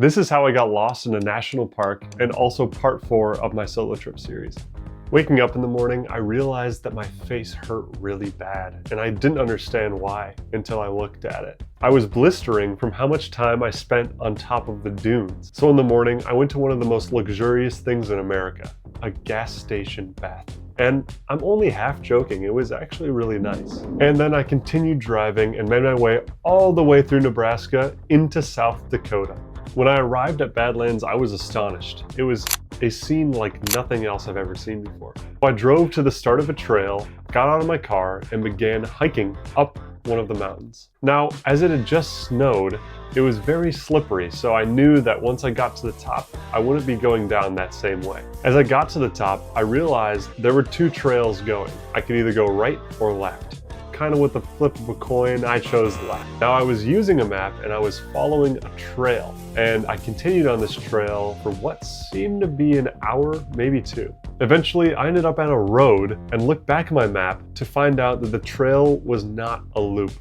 This is how I got lost in a national park and also part 4 of my solo trip series. Waking up in the morning, I realized that my face hurt really bad, and I didn't understand why until I looked at it. I was blistering from how much time I spent on top of the dunes. So in the morning, I went to one of the most luxurious things in America, a gas station bath. And I'm only half joking, it was actually really nice. And then I continued driving and made my way all the way through Nebraska into South Dakota. When I arrived at Badlands, I was astonished. It was a scene like nothing else I've ever seen before. So I drove to the start of a trail, got out of my car, and began hiking up one of the mountains. Now, as it had just snowed, it was very slippery, so I knew that once I got to the top, I wouldn't be going down that same way. As I got to the top, I realized there were 2 trails going. I could either go right or left. Kind of with the flip of a coin, I chose left. Now I was using a map and I was following a trail, and I continued on this trail for what seemed to be an hour, maybe 2. Eventually, I ended up on a road and looked back at my map to find out that the trail was not a loop.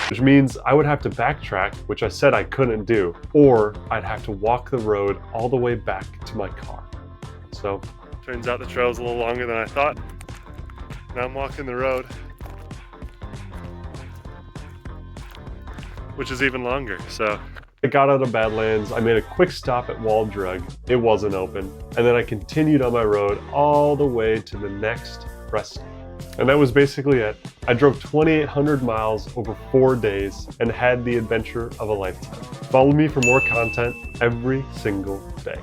Which means I would have to backtrack, which I said I couldn't do, or I'd have to walk the road all the way back to my car. So, turns out the trail's a little longer than I thought. Now I'm walking the road, which is even longer, so. I got out of Badlands, I made a quick stop at Wall Drug, it wasn't open, and then I continued on my road all the way to the next rest stop. And that was basically it. I drove 2,800 miles over 4 days and had the adventure of a lifetime. Follow me for more content every single day.